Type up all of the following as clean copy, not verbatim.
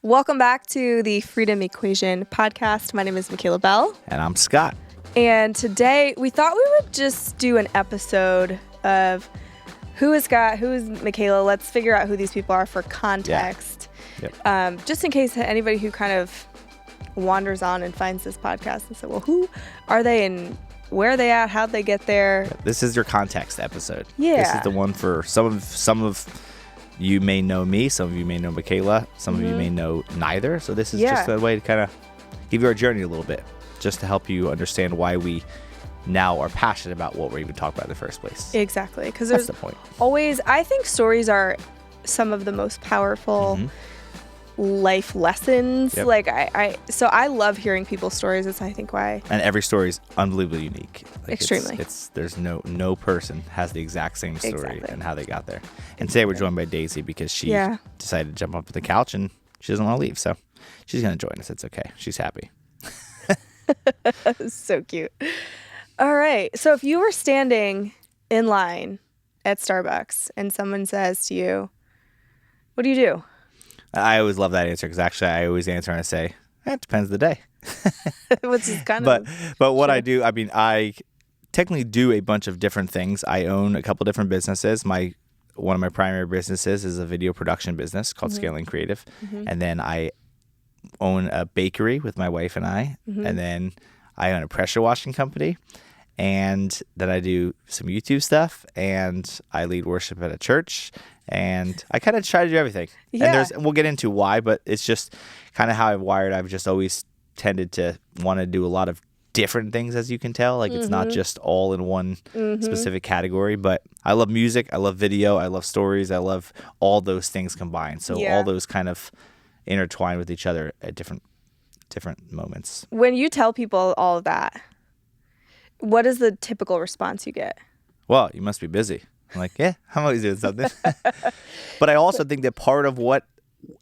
Welcome back to the Freedom Equation podcast. My name is Michaela Bell. And I'm Scott. And today we thought we would just do an episode of who is Scott, who is Michaela. Let's figure out who these people are for context. Yeah. Yep. Just in case anybody who kind of wanders on and finds this podcast and said, well, who are they and where are they at? How'd they get there? This is your context episode. Yeah. This is the one for some of you may know me, some of you may know Michaela, some of you may know neither. So this is just a way to kind of give you our journey a little bit, just to help you understand why we now are passionate about what we're even talking about in the first place. Exactly. Because That's there's the point. always, I think stories are some of the most powerful life lessons. Yep. Like so I love hearing people's stories. That's I think why. And every story is unbelievably unique. Like Extremely. It's there's no person has the exact same story Exactly. and how they got there. And today we're joined by Daisy because she decided to jump up to the couch and she doesn't want to leave. So she's going to join us. It's okay. She's happy. So cute. All right. So if you were standing in line at Starbucks and someone says to you, what do you do? I always love that answer because actually I always answer and I say, it depends the day. Which is kind of. But what I do, I mean, I technically do a bunch of different things. I own a couple different businesses. One of my primary businesses is a video production business called Scaling Creative. And then I own a bakery with my wife and I. And then I own a pressure washing company. And then I do some YouTube stuff. And I lead worship at a church. And I kind of try to do everything. Yeah. And we'll get into why, but it's just kind of how I've wired. I've just always tended to want to do a lot of different things, as you can tell. Like it's not just all in one specific category, but I love music. I love video. I love stories. I love all those things combined. So all those kind of intertwine with each other at different moments. When you tell people all of that, what is the typical response you get? Well, you must be busy. I'm like, yeah, I'm always doing something. But I also think that part of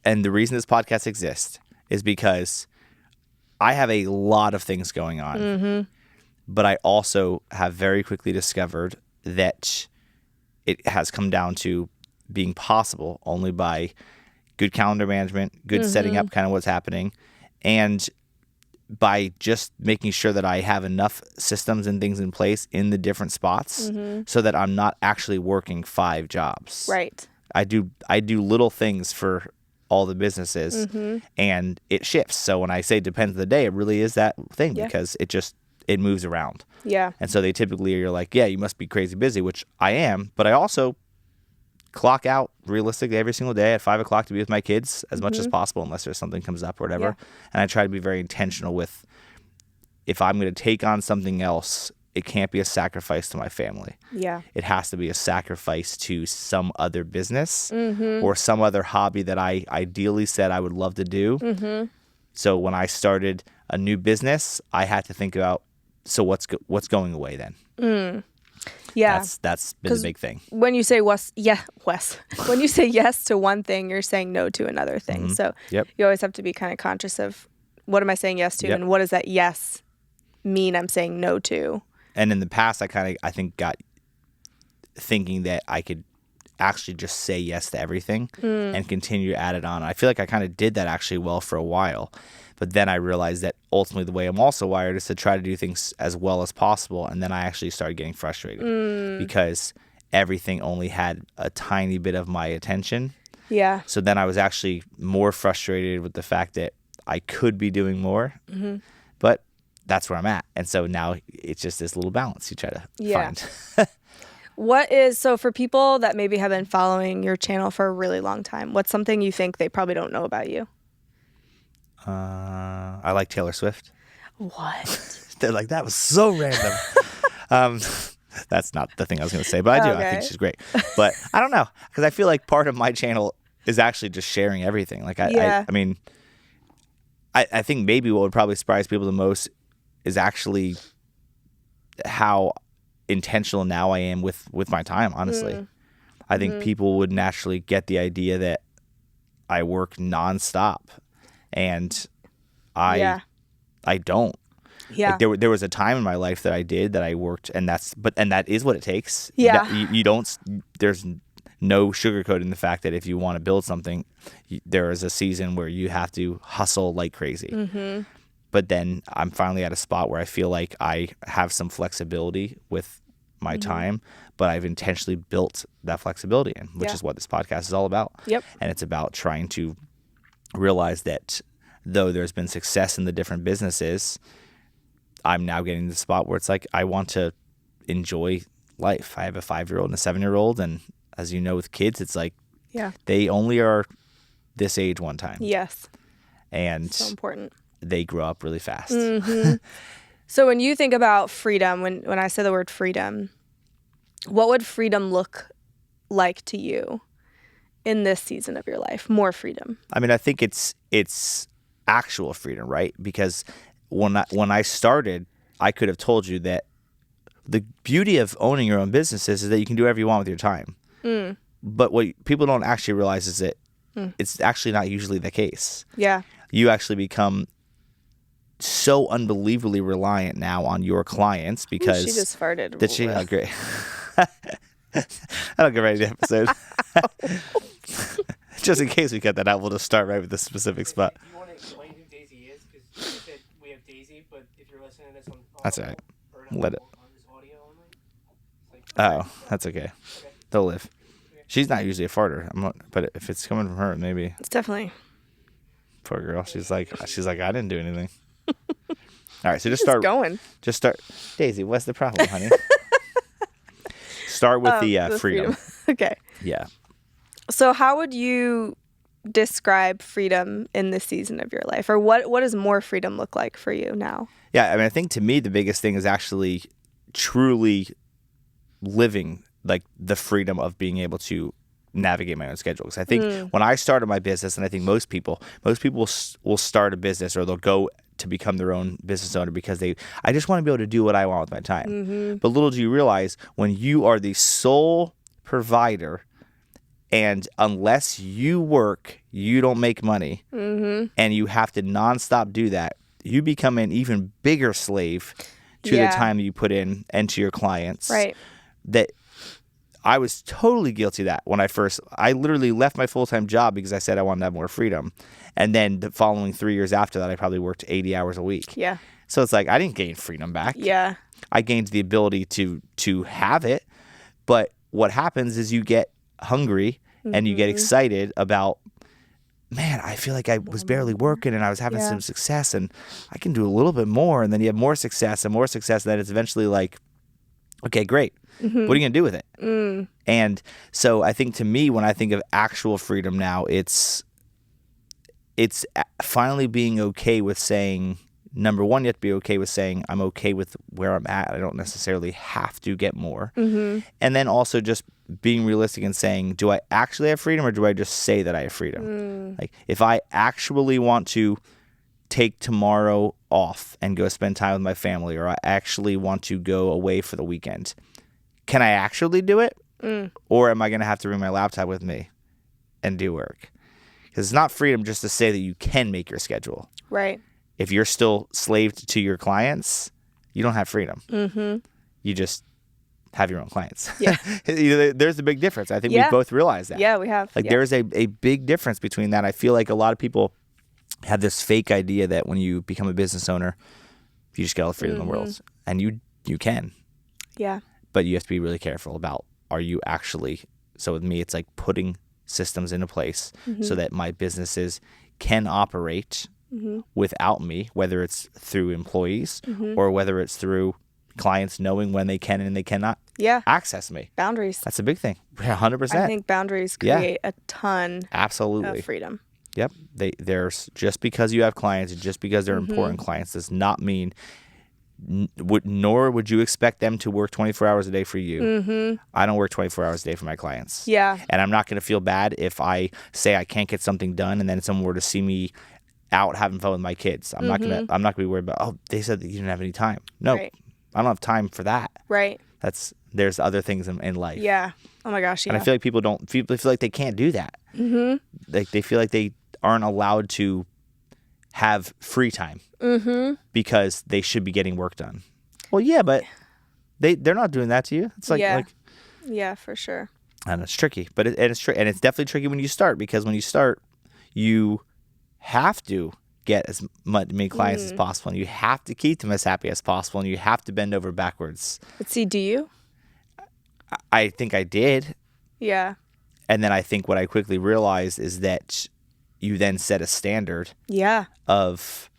and the reason this podcast exists is because I have a lot of things going on. But I also have very quickly discovered that it has come down to being possible only by good calendar management, good setting up kind of what's happening, and by just making sure that I have enough systems and things in place in the different spots so that I'm not actually working 5 jobs. Right. I do little things for all the businesses and it shifts. So when I say depends on the day, it really is that thing because it moves around. Yeah. And so they typically are like, yeah, you must be crazy busy, which I am, but I also clock out realistically every single day at 5 o'clock to be with my kids as much as possible, unless there's something comes up or whatever. Yeah. And I try to be very intentional with, if I'm going to take on something else, it can't be a sacrifice to my family. Yeah. It has to be a sacrifice to some other business or some other hobby that I ideally said I would love to do. So when I started a new business, I had to think about, so what's going away then? Yeah. That's been the big thing. When you say when you say yes to one thing, you're saying no to another thing. So Yep. you always have to be kind of conscious of what am I saying yes to and what does that yes mean I'm saying no to. And in the past, I think got thinking that I could actually just say yes to everything and continue to add it on. I feel like I kind of did that actually well for a while. But then I realized that ultimately the way I'm also wired is to try to do things as well as possible. And then I actually started getting frustrated because everything only had a tiny bit of my attention. Yeah. So then I was actually more frustrated with the fact that I could be doing more. But that's where I'm at. And so now it's just this little balance you try to find. So for people that maybe have been following your channel for a really long time, what's something you think they probably don't know about you? I like Taylor Swift. What? They're like, that was so random. That's not the thing I was going to say, but I do. Okay. I think she's great. But I don't know, because I feel like part of my channel is actually just sharing everything. Like I mean, I think maybe what would probably surprise people the most is actually how intentional now I am with my time, honestly. I think people would naturally get the idea that I work nonstop, and I don't. Yeah. Like there was a time in my life that I did that I worked, and that is what it takes. Yeah. You don't. There's no sugarcoating the fact that if you want to build something, there is a season where you have to hustle like crazy. But then I'm finally at a spot where I feel like I have some flexibility with my time, but I've intentionally built that flexibility in, which is what this podcast is all about. Yep. And it's about trying to realize that though there's been success in the different businesses, I'm now getting to the spot where it's like I want to enjoy life. I have a 5-year-old and a 7-year-old, and as you know, with kids, it's like they only are this age one time. Yes. And So important. they grow up really fast. So when you think about freedom, when I say the word freedom, what would freedom look like to you in this season of your life? More freedom. I mean, I think it's actual freedom, right? Because when I started, I could have told you that the beauty of owning your own businesses is that you can do whatever you want with your time. But what people don't actually realize is that it's actually not usually the case. Yeah. You actually become so unbelievably reliant now on your clients because She just farted. Did she? Oh, great. I don't get ready to episode. Just in case we cut that out, we'll just start right with the specific spot. Do you want to explain who Daisy is? Because you said we have Daisy, but if you're listening to this on That's all right. or Let it. on this audio only, it's like, Oh, that's okay. They'll live. She's not usually a farter, but if it's coming from her, maybe. It's definitely. Poor girl. She's like, I didn't do anything. All right, so just start. Daisy, what's the problem, honey? Start with the freedom. Okay. Yeah. So how would you describe freedom in this season of your life? Or what does more freedom look like for you now? Yeah, I mean, I think to me the biggest thing is actually truly living like the freedom of being able to navigate my own schedule. Because I think when I started my business, and I think most people will start a business or they'll go to become their own business owner because I just want to be able to do what I want with my time. But little do you realize when you are the sole provider, and unless you work, you don't make money, and you have to nonstop do that, you become an even bigger slave to the time that you put in and to your clients. Right. That I was totally guilty of that when I literally left my full-time job because I said I wanted to have more freedom. And then the following 3 years after that, I probably worked 80 hours a week. Yeah. So it's like I didn't gain freedom back. Yeah. I gained the ability to have it. But what happens is you get hungry and you get excited about, man, I feel like I was barely working and I was having some success and I can do a little bit more. And then you have more success. And then it's eventually like, okay, great. What are you going to do with it? And so I think to me, when I think of actual freedom now, it's finally being okay with saying, number one, you have to be okay with saying, I'm okay with where I'm at. I don't necessarily have to get more. And then also just being realistic and saying, do I actually have freedom or do I just say that I have freedom? Like if I actually want to take tomorrow off and go spend time with my family, or I actually want to go away for the weekend, can I actually do it? Or am I going to have to bring my laptop with me and do work? Because it's not freedom just to say that you can make your schedule. Right. If you're still slaved to your clients, you don't have freedom. You just have your own clients. Yeah. There's a big difference. I think we both realize that. Yeah, we have. Like there's a big difference between that. I feel like a lot of people have this fake idea that when you become a business owner, you just get all the freedom in the world. And you can. Yeah. But you have to be really careful about, are you actually, so with me, it's like putting systems into place so that my businesses can operate without me, whether it's through employees or whether it's through clients knowing when they can and they cannot access me. Boundaries. That's a big thing. 100%. I think boundaries create a ton Absolutely. of freedom. Yep. There's just because you have clients and just because they're important clients does not mean nor would you expect them to work 24 hours a day for you. I don't work 24 hours a day for my clients. Yeah. And I'm not going to feel bad if I say I can't get something done and then someone were to see me out having fun with my kids. I'm not gonna be worried about, oh, they said that you didn't have any time. No, Right. I don't have time for that. Right. There's other things in life. Yeah. Oh my gosh. Yeah. And I feel like people feel like they can't do that. Like they feel like they aren't allowed to have free time because they should be getting work done. Well, yeah, but they're not doing that to you. It's like, yeah, for sure. And it's tricky, but and it's definitely tricky when you start, because when you start, you have to get as many clients as possible, and you have to keep them as happy as possible, and you have to bend over backwards. But see, do you? I think I did. Yeah. And then I think what I quickly realized is that you then set a standard Yeah. of,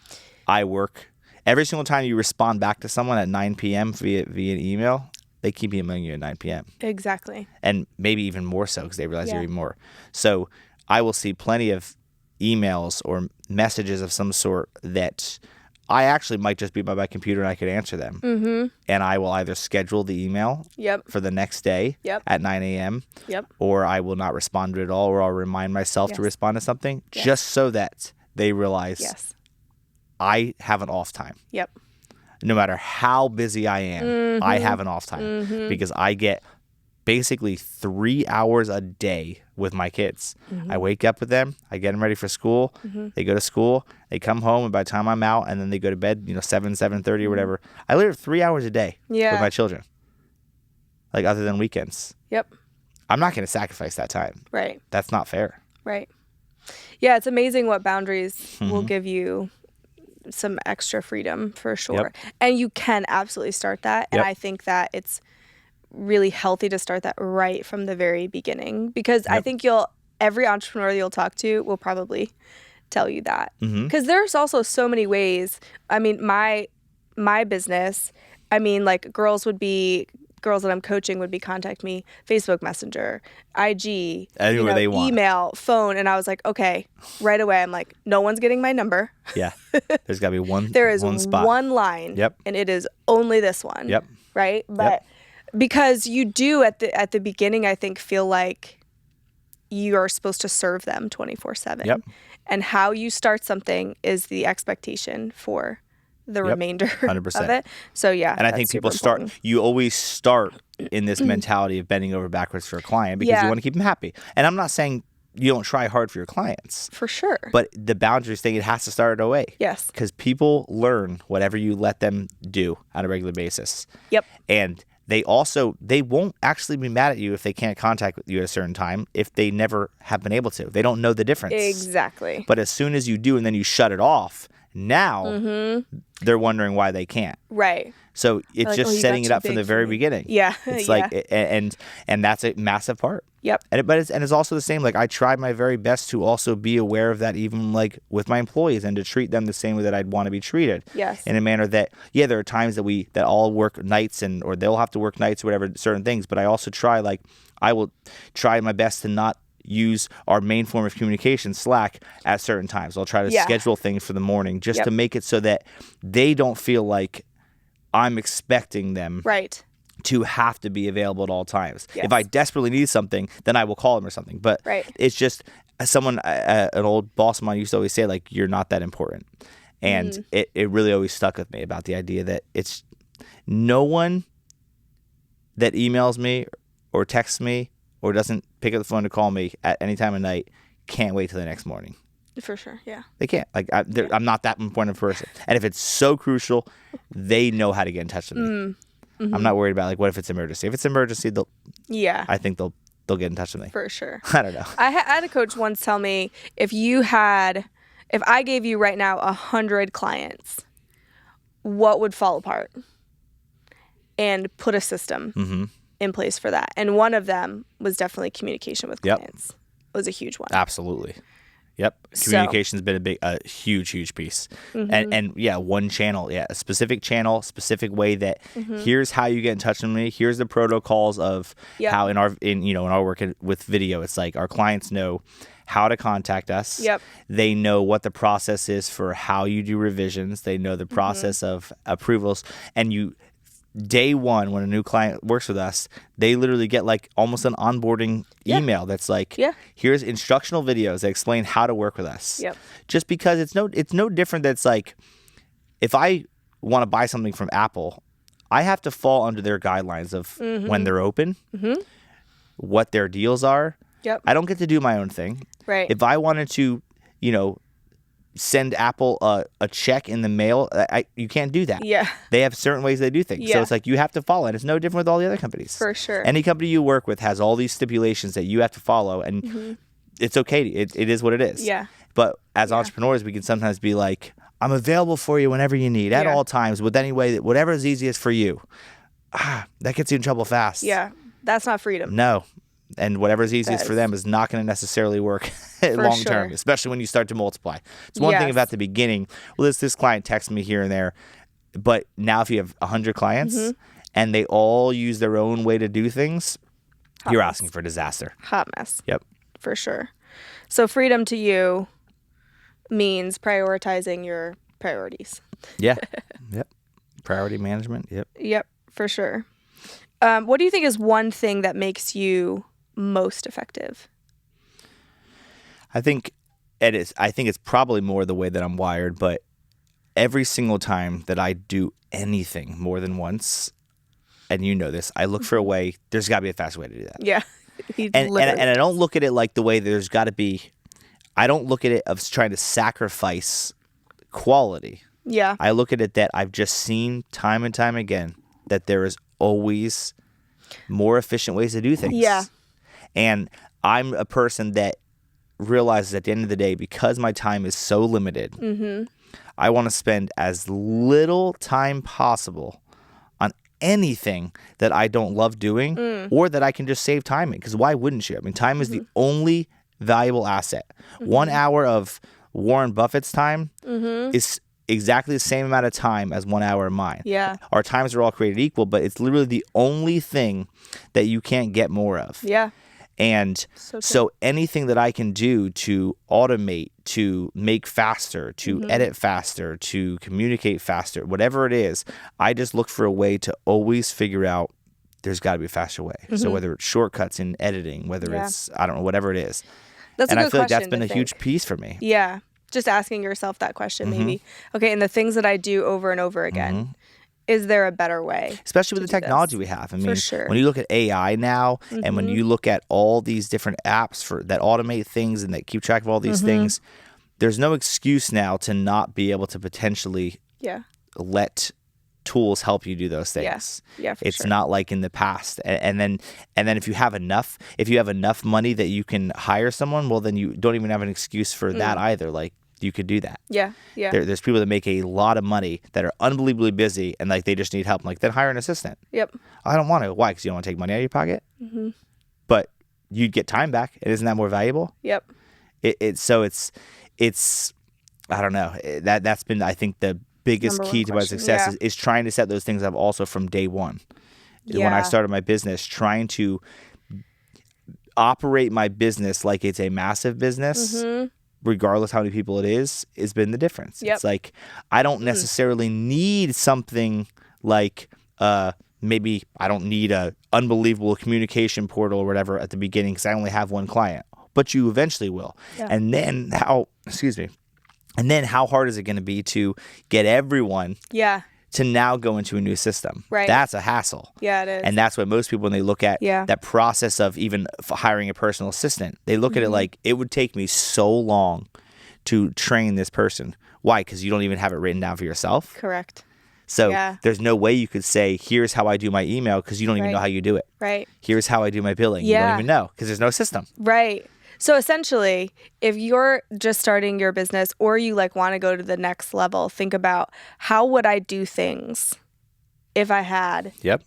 I work every single time you respond back to someone at 9 p.m. via an email, they keep emailing you at 9 p.m. Exactly. And maybe even more so, because they realize Yeah. you're even more. So I will see plenty of emails or messages of some sort that I actually might just be by my computer and I could answer them. Mm-hmm. And I will either schedule the email Yep. for the next day Yep. at 9 a.m. Yep. or I will not respond to it at all, or I'll remind myself to Yes. respond to something, Yes. just so that they realize Yes. I have an off time. Yep. No matter how busy I am, I have an off time, because I get basically 3 hours a day with my kids. I wake up with them, I get them ready for school, they go to school, they come home, and by the time I'm out, and then they go to bed, 7:30 or whatever, I live 3 hours a day Yeah. with my children, like other than weekends. Yep. I'm not going to sacrifice that time. Right. That's not fair. Right. Yeah, it's amazing what boundaries Mm-hmm. will give you some extra freedom for sure. Yep. And you can absolutely start that. And Yep. I think that it's really healthy to start that right from the very beginning, because I Yep. think every entrepreneur you'll talk to will probably tell you that. Mhm. Because there's also so many ways. I mean, my business, like girls that I'm coaching would be contact me, Facebook Messenger, IG, Anywhere they want. email, phone. And I was like, okay, right away, I'm like, no one's getting my number. Yeah. There's got to be one There is one spot. one line. Yep. And it is only this one. Yep. Right? But because you do at the beginning, I think, feel like you are supposed to serve them 24/7. Yep. And how you start something is the expectation for the remainder 100%. of it. So yeah. And I think that's people super important. you always start in this mentality of bending over backwards for a client, because Yeah. you want to keep them happy. And I'm not saying you don't try hard for your clients, For sure. but the boundaries thing, it has to start right away. Yes. Because people learn whatever you let them do on a regular basis. Yep. And they won't actually be mad at you if they can't contact you at a certain time, if they never have been able to. They don't know the difference. Exactly. But as soon as you do and then you shut it off, now they're wondering why they can't. Right. So it's Like, just "Oh, you setting got it too up from big the for very me." beginning. Yeah. It's Yeah. like, and that's a massive part. Yep. And it's also the same. Like, I try my very best to also be aware of that, even like with my employees, and to treat them the same way that I'd want to be treated. Yes. In a manner that, there are times that I'll work nights or they'll have to work nights or whatever, certain things. But I also I will try my best to not use our main form of communication, Slack, at certain times. I'll try to Yeah. schedule things for the morning just Yep. to make it so that they don't feel like I'm expecting them Right. to have to be available at all times. Yes. If I desperately need something, then I will call them or something. But Right. it's just an old boss of mine used to always say, like, you're not that important. And it really always stuck with me about the idea that it's no one that emails me or texts me or doesn't pick up the phone to call me at any time of night can't wait till the next morning. For sure. Yeah. They can't. Like, I'm not that important a person. And if it's so crucial, they know how to get in touch with me. I'm not worried about, like, what if it's emergency. If it's emergency, Yeah. I think they'll get in touch with me. For sure. I don't know. I had a coach once tell me, if I gave you right now 100 clients, what would fall apart? And put a system in place for that. And one of them was definitely communication with Yep. clients. It was a huge one. Absolutely. Yep. So- Communication's been a huge piece. And yeah, one channel, a specific channel, specific way that here's how you get in touch with me. Here's the protocols of Yep. how in our work with video, it's like our clients know how to contact us. Yep. They know what the process is for how you do revisions. They know the process of approvals. And day one, when a new client works with us, they literally get like almost an onboarding email that's like, Yeah. here's instructional videos that explain how to work with us. Yep. Just because it's no different. That's like, if I want to buy something from Apple, I have to fall under their guidelines of when they're open, what their deals are. Yep. I don't get to do my own thing. Right. If I wanted to, send Apple a check in the mail. You can't do that. Yeah. They have certain ways they do things. So Yeah. it's like you have to follow, and it's no different with all the other companies. For sure. Any company you work with has all these stipulations that you have to follow, and it's okay. It is what it is. Yeah. But as entrepreneurs, we can sometimes be like, I'm available for you whenever you need, at all times, with any way, whatever is easiest for you. That gets you in trouble fast. Yeah. That's not freedom. No. And whatever's easiest for them is not going to necessarily work long term, sure. especially when you start to multiply. It's one thing about the beginning. Well, this client texts me here and there, but now if you have 100 clients and they all use their own way to do things, you're asking for disaster. Hot mess. Yep. For sure. So freedom to you means prioritizing your priorities. Yeah. Yep. Priority management. Yep. Yep, for sure. What do you think is one thing that makes you most effective? I think it is. I think it's probably more the way that I'm wired, but every single time that I do anything more than once, and you know this, I look for a way. There's got to be a faster way to do that. Yeah. And I don't look at it like the way there's got to be. I don't look at it of trying to sacrifice quality. Yeah. I look at it that I've just seen time and time again that there is always more efficient ways to do things. Yeah. And I'm a person that realizes at the end of the day, because my time is so limited, I want to spend as little time possible on anything that I don't love doing or that I can just save time in. Because why wouldn't you? I mean, time is the only valuable asset. 1 hour of Warren Buffett's time is exactly the same amount of time as 1 hour of mine. Yeah. Our times are all created equal, but it's literally the only thing that you can't get more of. Yeah. And so anything that I can do to automate, to make faster, to edit faster, to communicate faster, whatever it is, I just look for a way to always figure out there's got to be a faster way. So whether it's shortcuts in editing, whether it's, I don't know, whatever it is. That's and a good I feel like that's question been to a huge think. piece for me. Yeah. Just asking yourself that question, maybe. Okay, and the things that I do over and over again, is there a better way? Especially with the do technology this? we have. I mean, sure. when you look at AI now, and when you look at all these different apps that automate things and that keep track of all these things, there's no excuse now to not be able to potentially let tools help you do those things. Yeah, for it's sure. not like in the past. And then if you have enough money that you can hire someone, well, then you don't even have an excuse for that either. Like, you could do that. Yeah. There's people that make a lot of money that are unbelievably busy and like they just need help. Like, then hire an assistant. Yep. I don't want to. Why? Because you don't want to take money out of your pocket. But you'd get time back. Isn't that more valuable? Yep. It's I don't know. That's been, I think, the biggest Number key one to my question. success Yeah. is trying to set those things up also from day one. When I Yeah. started my business, trying to operate my business like it's a massive business, regardless how many people it is, has been the difference. Yep. It's like, I don't necessarily need something like, maybe I don't need a unbelievable communication portal or whatever at the beginning because I only have one client, but you eventually will. Yeah. And then how hard is it going to be to get everyone Yeah. to now go into a new system? Right. That's a hassle. Yeah, it is. And that's what most people, when they look at that process of even hiring a personal assistant, they look at it like, it would take me so long to train this person. Why? Because you don't even have it written down for yourself. Correct. So Yeah. there's no way you could say, here's how I do my email, because you don't even know how you do it. Right. Here's how I do my billing. You Yeah. don't even know because there's no system. Right. So essentially, if you're just starting your business or you like want to go to the next level, think about how would I do things if I had Yep.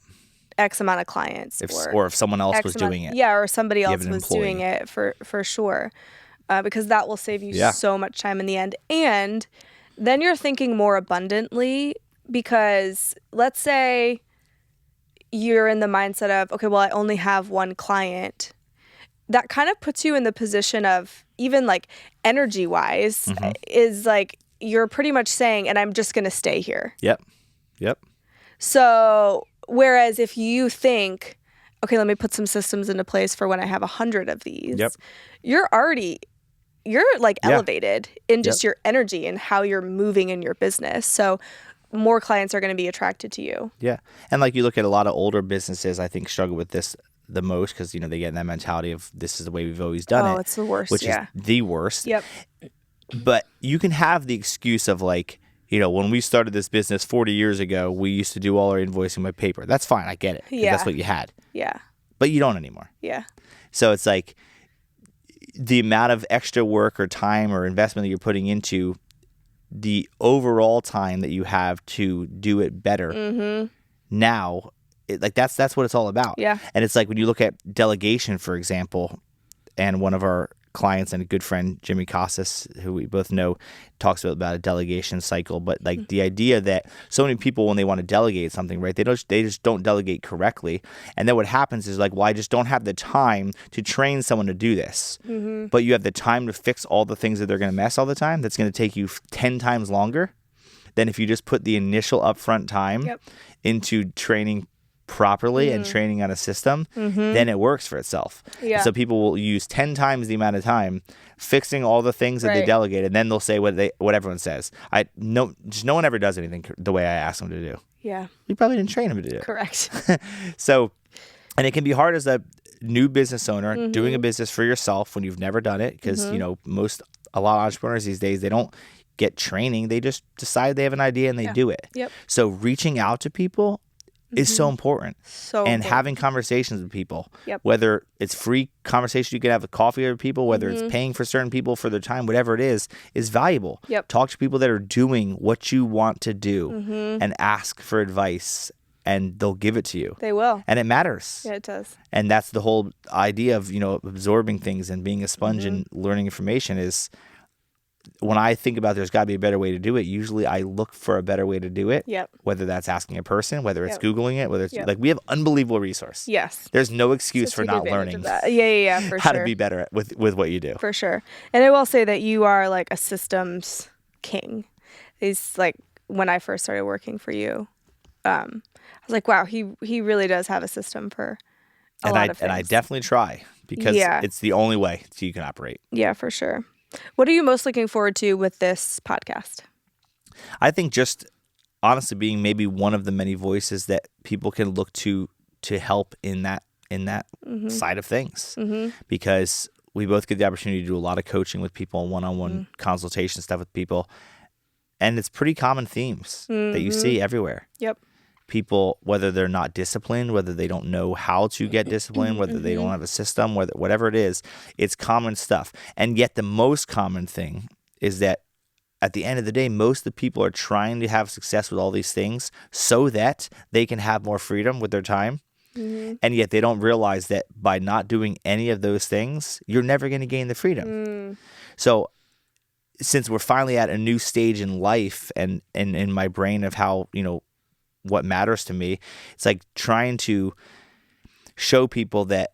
X amount of clients Or if someone else X was amount- doing it. Yeah, or somebody have else an was employee. doing it for sure. Because that will save you Yeah. so much time in the end. And then you're thinking more abundantly because let's say you're in the mindset of, okay, well, I only have one client. That kind of puts you in the position of, even like energy wise, is like you're pretty much saying, and I'm just going to stay here. Yep. Yep. So whereas if you think, okay, let me put some systems into place for when I have 100 of these, Yep. you're like Yeah. elevated in just your energy and how you're moving in your business. So more clients are going to be attracted to you. Yeah. And like you look at a lot of older businesses, I think struggle with this the most because, they get in that mentality of this is the way we've always done it. Oh, it's the worst. Which Yeah. is the worst. Yep. But you can have the excuse of like, when we started this business 40 years ago, we used to do all our invoicing by paper. That's fine. I get it. 'Cause Yeah. That's what you had. Yeah. But you don't anymore. Yeah. So it's like the amount of extra work or time or investment that you're putting into the overall time that you have to do it better now, that's what it's all about. Yeah. And it's like when you look at delegation, for example, and one of our clients and a good friend, Jimmy Casas, who we both know, talks about a delegation cycle. But like the idea that so many people, when they want to delegate something, right, they just don't delegate correctly. And then what happens is like, well, I just don't have the time to train someone to do this. But you have the time to fix all the things that they're going to mess all the time. That's going to take you 10 times longer than if you just put the initial upfront time into training properly and training on a system, then it works for itself. Yeah. So people will use 10 times the amount of time fixing all the things that they Right. delegate, and then they'll say what everyone says. No one ever does anything the way I ask them to do. Yeah. We probably didn't train them to do it. Correct. So, and it can be hard as a new business owner doing a business for yourself when you've never done it, because a lot of entrepreneurs these days, they don't get training. They just decide they have an idea and they do it. Yep. So reaching out to people is so important. So And important. having conversations with people, Yep. whether it's free conversation you can have with coffee with people, whether it's paying for certain people for their time, whatever it is valuable. Yep. Talk to people that are doing what you want to do and ask for advice, and they'll give it to you. They will. And it matters. Yeah, it does. And that's the whole idea of, absorbing things and being a sponge and learning information is, when I think about there's got to be a better way to do it, usually I look for a better way to do it. Yep. Whether that's asking a person, whether it's Yep. Googling it, whether it's Yep. like we have unbelievable resource. Yes. There's no excuse So for take not advantage learning of that. Yeah, for how sure. to be better at, with what you do. For sure. And I will say that you are like a systems king. It's like when I first started working for you, I was like, wow, he really does have a system for a lot of things. And I definitely try, because Yeah. it's the only way you can operate. Yeah, for sure. What are you most looking forward to with this podcast? I think just honestly being maybe one of the many voices that people can look to help in that side of things, because we both get the opportunity to do a lot of coaching with people and one-on-one consultation stuff with people, and it's pretty common themes that you see everywhere. Yep. People, whether they're not disciplined, whether they don't know how to get disciplined, whether they don't have a system, whatever it is, it's common stuff. And yet the most common thing is that at the end of the day, most of the people are trying to have success with all these things so that they can have more freedom with their time. And yet they don't realize that by not doing any of those things, you're never going to gain the freedom. So since we're finally at a new stage in life and in my brain of how, what matters to me, it's like trying to show people that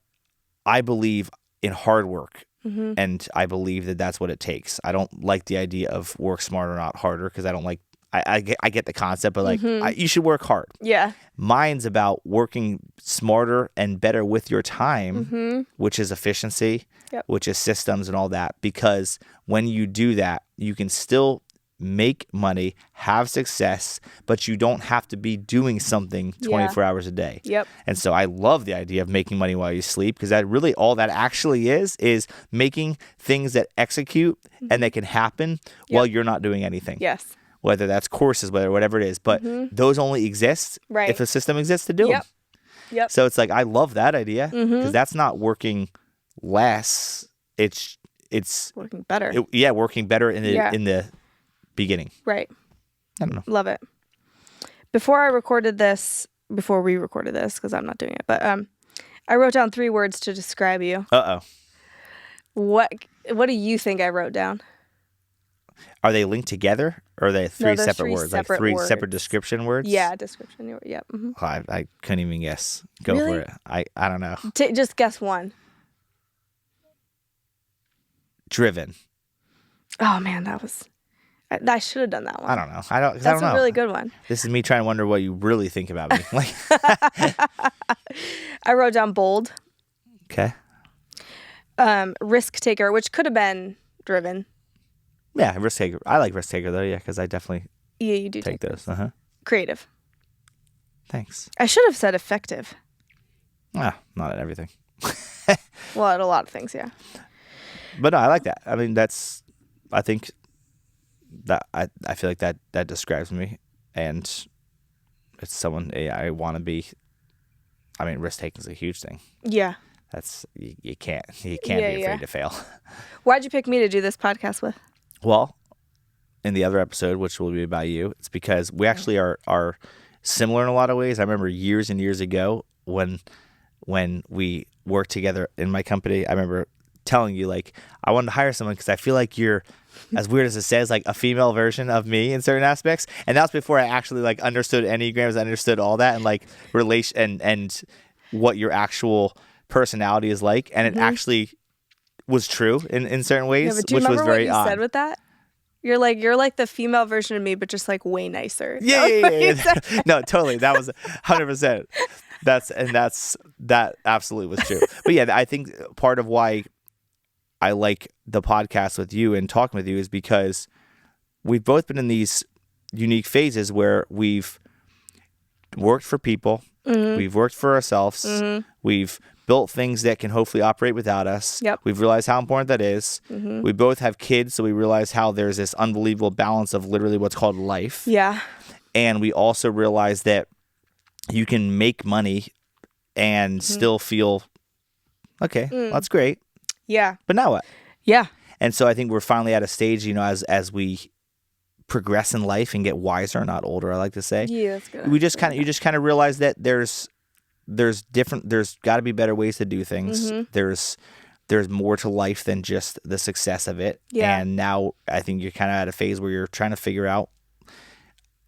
I believe in hard work, and I believe that that's what it takes. I don't like the idea of work smarter, not harder, because I don't like. I get the concept, but like you should work hard. Yeah. Mine's about working smarter and better with your time, which is efficiency, which is systems and all that. Because when you do that, you can still make money, have success, but you don't have to be doing something 24 hours a day. Yep. And so I love the idea of making money while you sleep, because that really all that actually is making things that execute and that can happen while you're not doing anything. Yes. Whether that's courses, whatever it is. But those only exist Right. if a system exists to do them. Yep. So it's like, I love that idea, because that's not working less. It's Working better. working better in the beginning. Right. I don't know. Love it. Before we recorded this, because I'm not doing it, but I wrote down 3 words to describe you. Uh-oh. What do you think I wrote down? Are they linked together, or are they 3 there's separate 3 words? separate like 3 words. separate description words? Yeah, description. Yep. Oh, I couldn't even guess. Go Really? for it. I don't know. Just guess one. Driven. Oh man, I should have done that one. I don't know. I don't That's know. a really good one. This is me trying to wonder what you really think about me. Like, I wrote down bold, okay. risk taker, which could have been driven. Yeah, risk taker. I like risk taker though. Yeah, because I definitely Yeah, you do take those. creative. Thanks. I should have said effective. Ah, not at everything. Well, at a lot of things, yeah. But no, I like that. I mean, I think that I feel like that describes me, and it's someone I want to be. I mean, risk taking is a huge thing. Yeah. That's you can't be afraid to fail. Why'd you pick me to do this podcast with? Well, in the other episode, which will be about you, it's because we actually are similar in a lot of ways. I remember years and years ago when we worked together in my company, I remember telling you, like, I wanted to hire someone because I feel like you're, as weird as it says, like a female version of me in certain aspects. And that was before I actually like understood Enneagrams, understood all that, and like relation and what your actual personality is like. And it actually was true in certain ways, But do you which was remember very what you odd. said with that? You're like the female version of me, but just like way nicer. Yeah. No, totally. That was 100%. That absolutely was true. But yeah, I think part of why I like the podcast with you and talking with you is because we've both been in these unique phases where we've worked for people, we've worked for ourselves, we've built things that can hopefully operate without us. Yep. We've realized how important that is. We both have kids, so we realize how there's this unbelievable balance of literally what's called life. Yeah. And we also realize that you can make money and still feel, okay, well, that's great. Yeah. But now what? Yeah. And so I think we're finally at a stage, as we progress in life and get wiser, not older, I like to say. Yeah, that's good. You just kind of realize that there's got to be better ways to do things. There's more to life than just the success of it. Yeah. And now I think you're kind of at a phase where you're trying to figure out,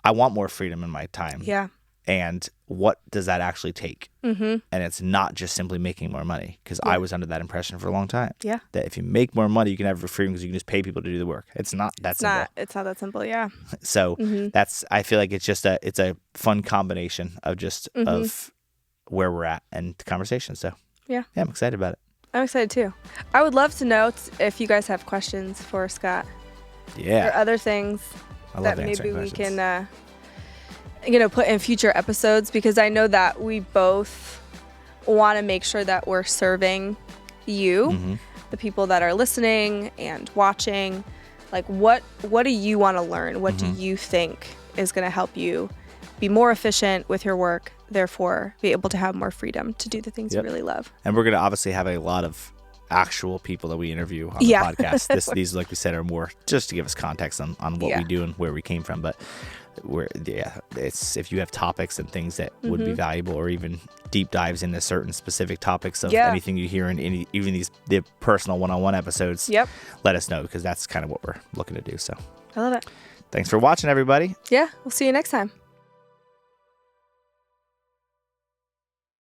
I want more freedom in my time. Yeah. And what does that actually take? And it's not just simply making more money, because I was under that impression for a long time. Yeah. That if you make more money, you can have freedom because you can just pay people to do the work. It's not that simple. It's not that simple. Yeah. So I feel like it's just it's a fun combination of just of where we're at and the conversation. So Yeah. I'm excited about it. I'm excited too. I would love to know if you guys have questions for Scott or Yeah. other things I love that answering maybe we questions. can, put in future episodes, because I know that we both want to make sure that we're serving you, the people that are listening and watching. Like, what do you want to learn? What do you think is going to help you be more efficient with your work, therefore be able to have more freedom to do the things you really love? And we're going to obviously have a lot of actual people that we interview on the podcast. These, like we said, are more just to give us context on what we do and where we came from. But it's if you have topics and things that would be valuable, or even deep dives into certain specific topics of anything you hear in even the personal one-on-one episodes, let us know, because that's kind of what we're looking to do. So I love it. thanks for watching, everybody. Yeah, we'll see you next time.